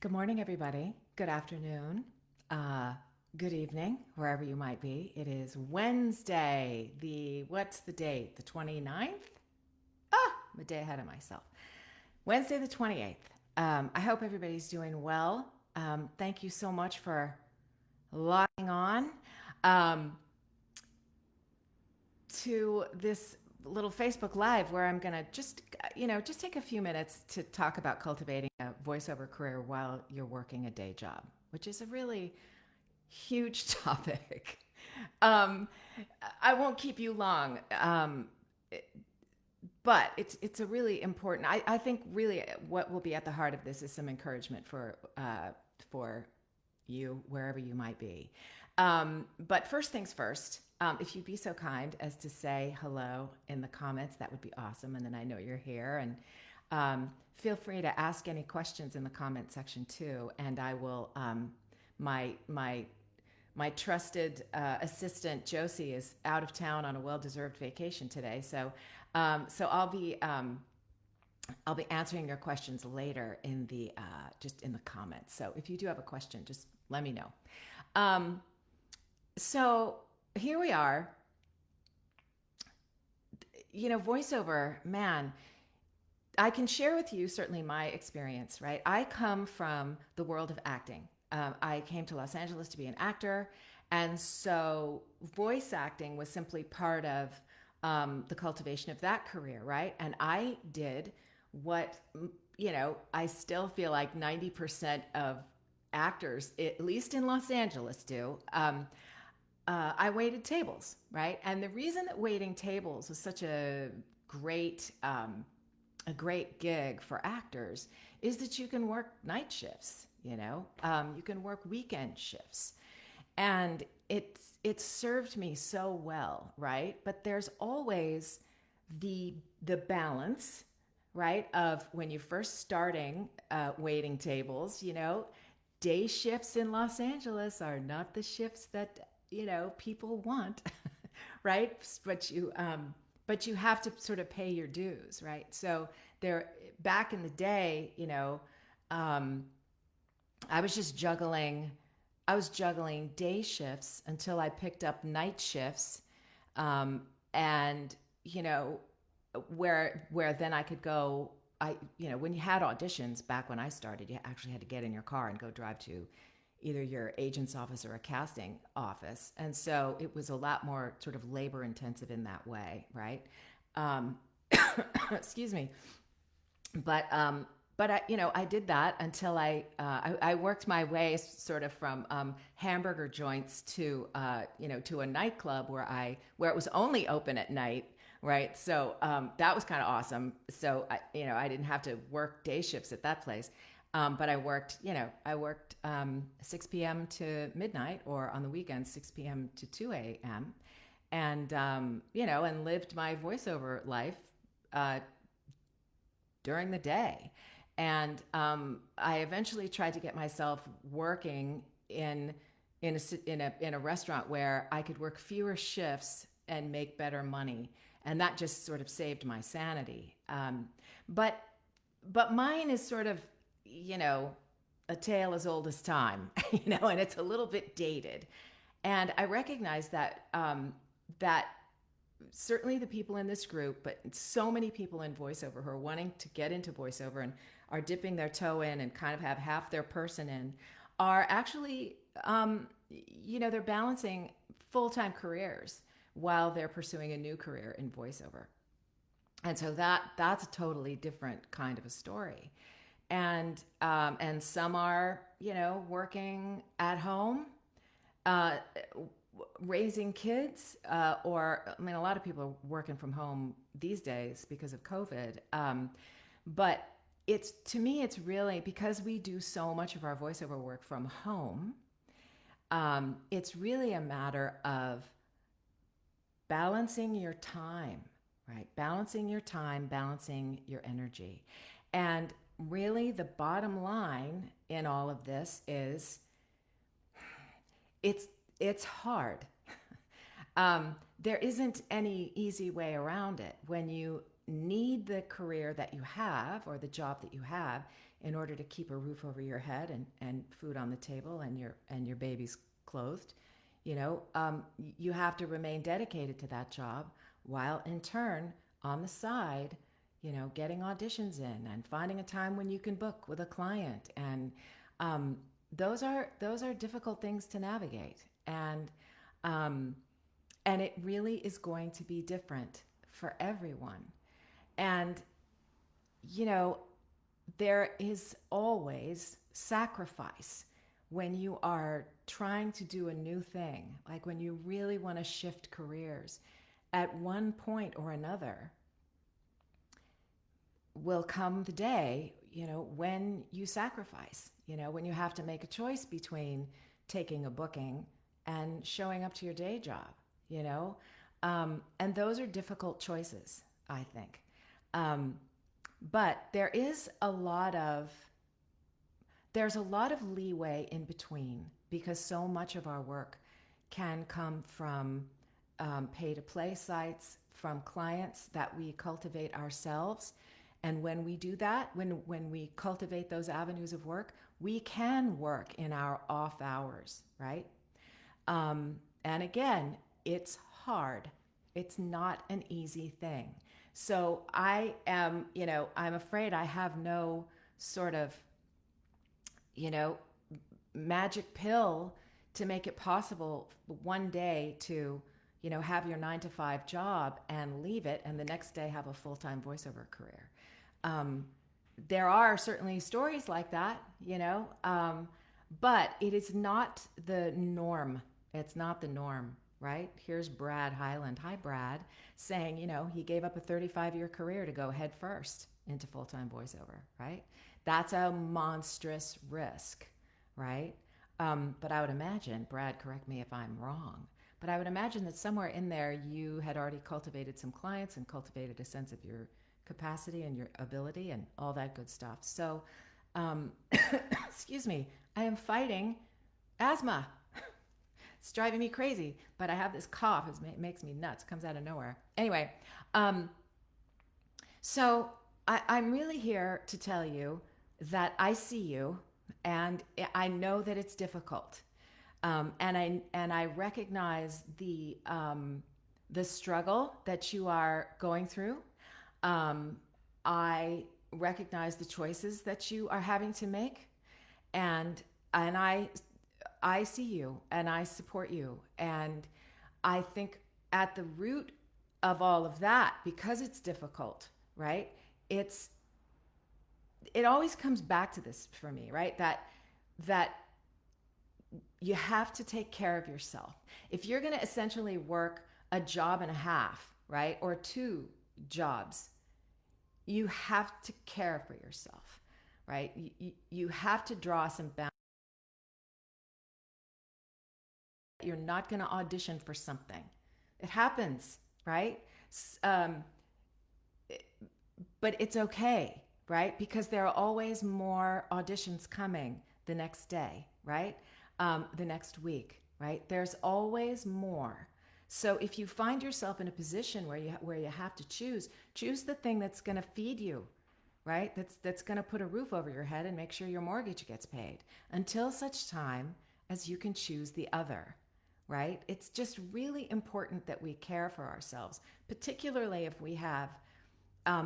Good morning, everybody. Good afternoon. Uh, Good evening, wherever you might be. It is Wednesday. What's the date? The 29th? I'm a day ahead of myself. Wednesday, the 28th. I hope everybody's doing well. Thank you so much for logging on um, to this little Facebook Live where I'm going to just take a few minutes to talk about cultivating a voiceover career while you're working a day job, which is a really huge topic. Um, I won't keep you long, but it's a really important. I think really what will be at the heart of this is some encouragement for you wherever you might be. But first things first. If you'd be so kind as to say hello in the comments, that would be awesome. And then I know you're here. And feel free to ask any questions in the comment section too. And I will. My trusted assistant Josie is out of town on a well-deserved vacation today, so I'll be answering your questions later in the just in the comments. So if you do have a question, just let me know. Um, so here we are. Voiceover, man, I can share with you certainly my experience, right? I come from the world of acting. I came to Los Angeles to be an actor, and so voice acting was simply part of the cultivation of that career, right? And I did what, I still feel like 90% of actors, at least in Los Angeles, do. I waited tables, right? And the reason that waiting tables was such a great gig for actors is that you can work night shifts. You can work weekend shifts, and it's served me so well, right? But there's always the balance, right, of when you're first starting waiting tables. Day shifts in Los Angeles are not the shifts that people want, right? But you have to sort of pay your dues, right? So there, back in the day, um, I was just juggling. I was juggling day shifts until I picked up night shifts, um, and you know, where then I could go. When you had auditions back when I started, you actually had to get in your car and go drive to either your agent's office or a casting office, and so it was a lot more sort of labor intensive in that way, right? Um, excuse me, but I did that until I worked my way sort of from hamburger joints to a nightclub where it was only open at night, right? So that was kind of awesome. So I didn't have to work day shifts at that place, but I worked 6 p.m. to midnight, or on the weekends 6 p.m. to 2 a.m. And lived my voiceover life uh, during the day. And I eventually tried to get myself working in a restaurant where I could work fewer shifts and make better money, and that just sort of saved my sanity. But mine is sort of you know a tale as old as time, and it's a little bit dated. And I recognize that certainly the people in this group, but so many people in voiceover who are wanting to get into voiceover and are dipping their toe in and kind of have half their person in, are actually, they're balancing full time careers while they're pursuing a new career in voiceover. And so that's a totally different kind of a story. And some are, working at home, uh, raising kids, or I mean, a lot of people are working from home these days because of COVID. But it's to me, it's really because we do so much of our voiceover work from home. It's really a matter of balancing your time, right? Balancing your time, balancing your energy. And really, the bottom line in all of this is it's it's hard. There isn't any easy way around it. When you need the career that you have or the job that you have, in order to keep a roof over your head and food on the table and your baby's clothed. You have to remain dedicated to that job while in turn on the side, getting auditions in and finding a time when you can book with a client. And those are difficult things to navigate. And it really is going to be different for everyone. And, there is always sacrifice when you are trying to do a new thing, like when you really want to shift careers. At one point or another will come the day, when you sacrifice, when you have to make a choice between taking a booking and showing up to your day job, and those are difficult choices, I think. But there's a lot of leeway in between, because so much of our work can come from pay-to-play sites, from clients that we cultivate ourselves. And when we do that, when we cultivate those avenues of work, we can work in our off hours, right? And again, it's hard. It's not an easy thing. So I'm afraid I have no sort of, magic pill to make it possible one day to, have your 9-to-5 job and leave it, and the next day have a full-time voiceover career. There are certainly stories like that, but it is not the norm. It's not the norm, right? Here's Brad Highland. Hi, Brad, saying, he gave up a 35-year career to go head first into full-time voiceover, right? That's a monstrous risk, right? But I would imagine, Brad, correct me if I'm wrong, but I would imagine that somewhere in there you had already cultivated some clients and cultivated a sense of your capacity and your ability and all that good stuff. So, excuse me, I am fighting asthma. It's driving me crazy, but I have this cough. It makes me nuts. It comes out of nowhere. Anyway, so I'm really here to tell you that I see you, and I know that it's difficult, and I recognize the struggle that you are going through. I recognize the choices that you are having to make, and I see you and I support you. And I think at the root of all of that, because it's difficult, right? It always comes back to this for me, right? That you have to take care of yourself. If you're going to essentially work a job and a half, right? Or 2 jobs, you have to care for yourself, right? You have to draw some boundaries. You're not going to audition for something. It happens, right? But it's okay, right? Because there are always more auditions coming the next day, right? The next week, right? There's always more. So if you find yourself in a position where you have to choose the thing that's going to feed you, right? That's going to put a roof over your head and make sure your mortgage gets paid, until such time as you can choose the other. Right? It's just really important that we care for ourselves, particularly if we have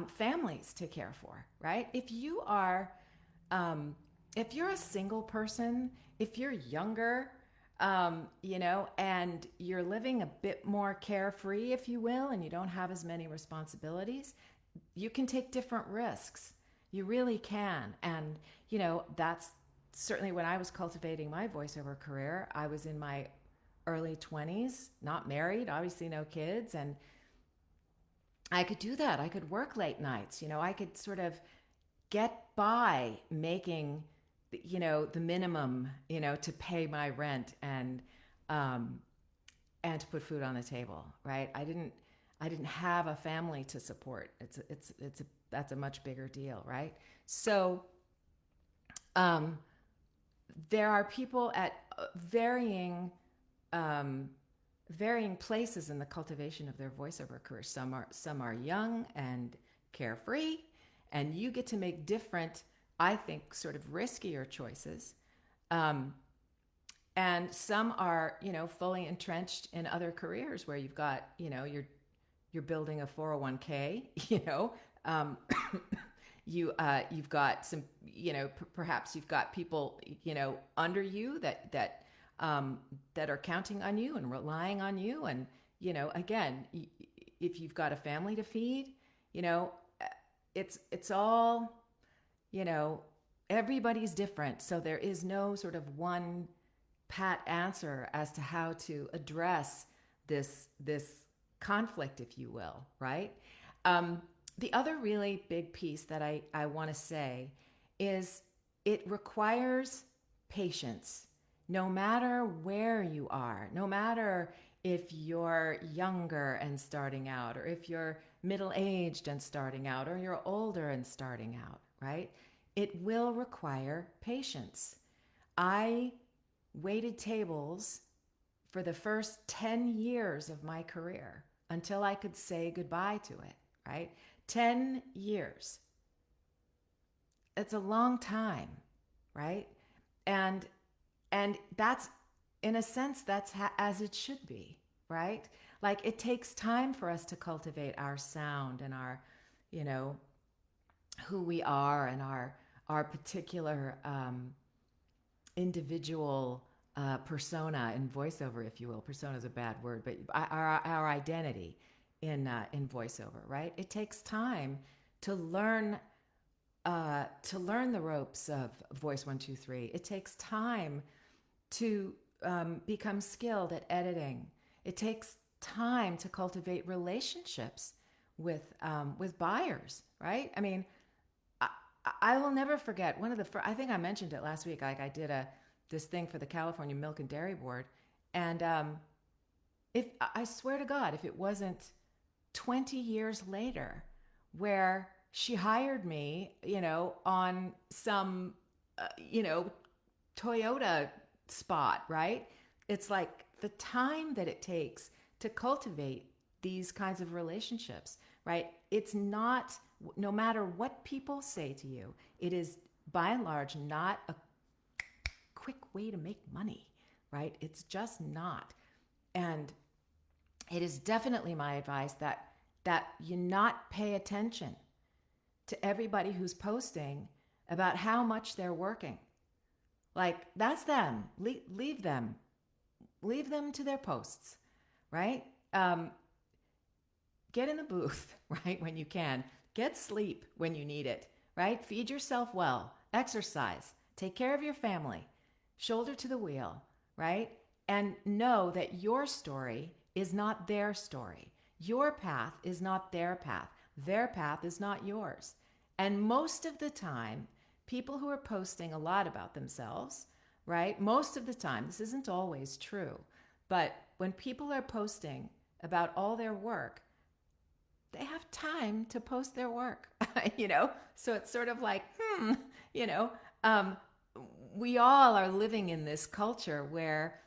families to care for, right? If you're a single person, if you're younger, and you're living a bit more carefree, if you will, and you don't have as many responsibilities, you can take different risks. You really can. And, that's certainly when I was cultivating my voiceover career. I was in my early 20s, not married, obviously no kids, and I could do that. I could work late nights. I could sort of get by making, the minimum, to pay my rent and to put food on the table, right? I didn't have a family to support. That's a much bigger deal, right? So, there are people at varying places in the cultivation of their voiceover career. Some are young and carefree, and you get to make different I think, sort of riskier choices. Um, and some are, fully entrenched in other careers where you've got, you're building a 401k, um, you've got some, perhaps you've got people, under you that are counting on you and relying on you. And, again, if you've got a family to feed, you know, it's all, you know, everybody's different. So there is no sort of one pat answer as to how to address this conflict, if you will, right? The other really big piece that I want to say is it requires patience. No matter where you are, no matter if you're younger and starting out, or if you're middle aged and starting out, or you're older and starting out, right? It will require patience. I waited tables for the first 10 years of my career until I could say goodbye to it, right? 10 years. It's a long time, right? And and that's, in a sense, as it should be, right? Like, it takes time for us to cultivate our sound and our, you know, who we are, and our particular individual persona in voiceover, if you will. Persona is a bad word, but our identity in voiceover, right? It takes time to learn the ropes of voice 1, 2, 3. It takes time to become skilled at editing. It takes time to cultivate relationships with buyers, right? I mean, I, I will never forget one of the first, I think I mentioned it last week. Like, I did this thing for the California Milk and Dairy Board, and if I swear to God, if it wasn't 20 years later, where she hired me, on some, Toyota spot, right? It's like the time that it takes to cultivate these kinds of relationships, right? It's not, no matter what people say to you, it is by and large not a quick way to make money, right? It's just not. And it is definitely my advice that you not pay attention to everybody who's posting about how much they're working. Like, that's them. Leave them. Leave them to their posts, right? Get in the booth, right, when you can. Get sleep when you need it, right? Feed yourself well. Exercise. Take care of your family. Shoulder to the wheel, right? And know that your story is not their story. Your path is not their path. Their path is not yours. And most of the time, people who are posting a lot about themselves, right? Most of the time, this isn't always true, but when people are posting about all their work, they have time to post their work, So it's sort of like, you know, um, we all are living in this culture where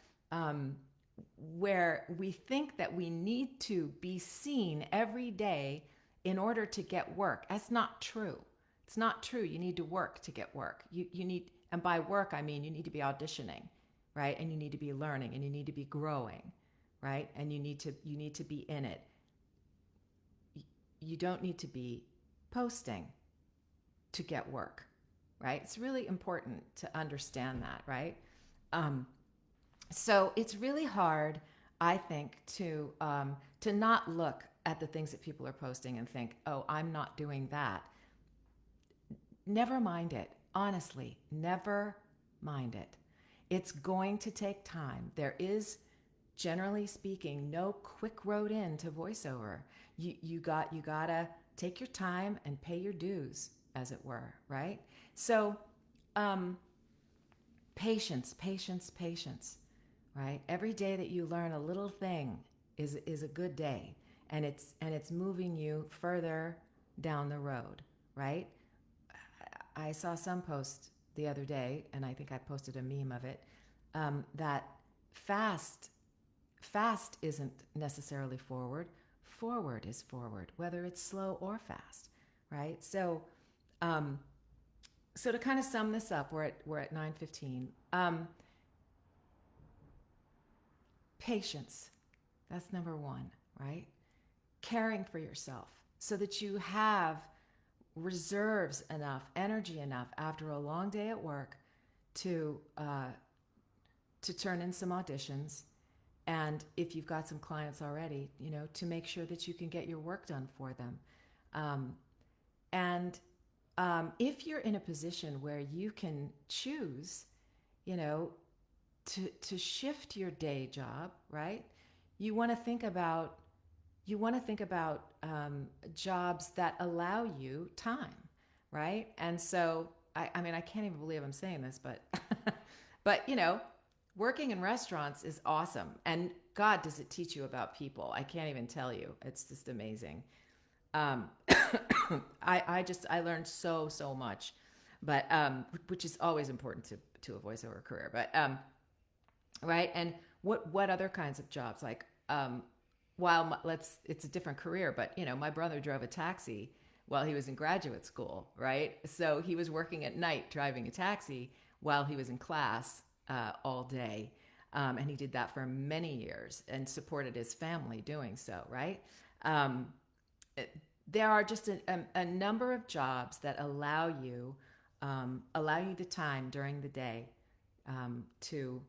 we think that we need to be seen every day in order to get work. That's not true. It's not true. You need to work to get work. You need, and by work I mean you need to be auditioning, right? And you need to be learning, and you need to be growing, right? And you need to be in it. You don't need to be posting to get work, right? It's really important to understand that, right? So it's really hard, I think, to not look at the things that people are posting and think, oh, I'm not doing that. Never mind it. Honestly, never mind it. It's going to take time. There is, generally speaking, no quick road into voiceover. You gotta take your time and pay your dues, as it were, right? So, patience, patience, patience, right? Every day that you learn a little thing is a good day, and it's moving you further down the road, right? I saw some post the other day, and I think I posted a meme of it, that fast isn't necessarily forward. Forward is forward, whether it's slow or fast, right? So So to kind of sum this up, we're at 9:15. Patience. That's number one, right? Caring for yourself so that you have reserves enough, energy enough after a long day at work to turn in some auditions, and if you've got some clients already, to make sure that you can get your work done for them. And if you're in a position where you can choose, you know, to shift your day job, right? You want to think about jobs that allow you time, right? And so I mean, I can't even believe I'm saying this, but but working in restaurants is awesome, and God, does it teach you about people? I can't even tell you. It's just amazing. Um, I learned so much, but which is always important to a voiceover career. But right, and what other kinds of jobs like let's it's a different career, but my brother drove a taxi while he was in graduate school, right? So he was working at night driving a taxi while he was in class all day. And he did that for many years and supported his family doing so, right? Um, there are just a number of jobs that allow you the time during the day to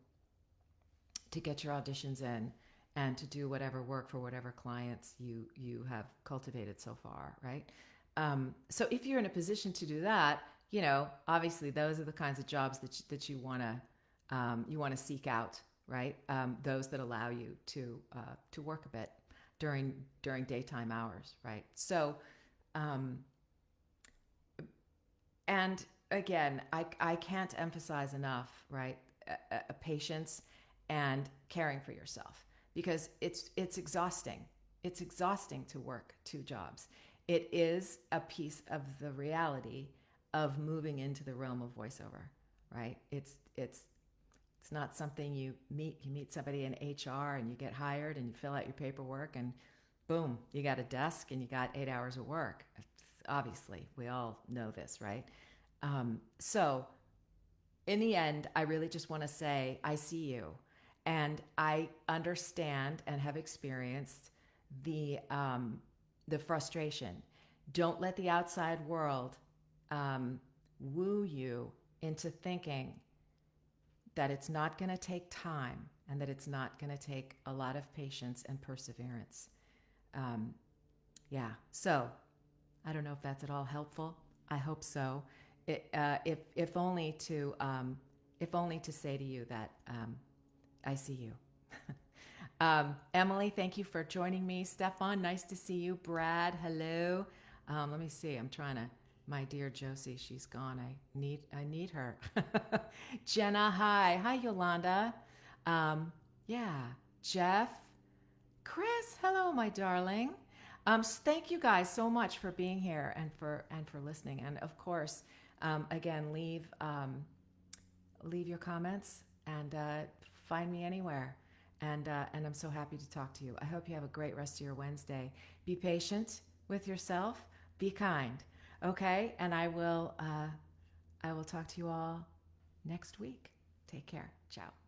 get your auditions in and to do whatever work for whatever clients you have cultivated so far, right? So if you're in a position to do that, obviously those are the kinds of jobs that you want to seek out, right? Those that allow you to work a bit during daytime hours, right? So, and again, I can't emphasize enough, right? Patience and caring for yourself, because it's exhausting. It's exhausting to work two jobs. It is a piece of the reality of moving into the realm of voiceover, right? It's not something you meet somebody in HR and you get hired and you fill out your paperwork and boom, you got a desk and you got 8 hours of work. Obviously, we all know this, right? So in the end, I really just want to say, I see you, and I understand and have experienced the frustration. Don't let the outside world woo you into thinking that it's not going to take time and that it's not going to take a lot of patience and perseverance. Yeah. So I don't know if that's at all helpful. I hope so. If only to say to you that I see you. Emily, thank you for joining me. Stefan, nice to see you. Brad, hello. Let me see. I'm trying to. My dear Josie, she's gone. I need her. Jenna, hi. Hi, Yolanda. Yeah. Jeff, Chris, hello, my darling. Thank you guys so much for being here and for listening. And of course, again, leave your comments and find me anywhere. And I'm so happy to talk to you. I hope you have a great rest of your Wednesday. Be patient with yourself. Be kind. Okay, and I will talk to you all next week. Take care. Ciao.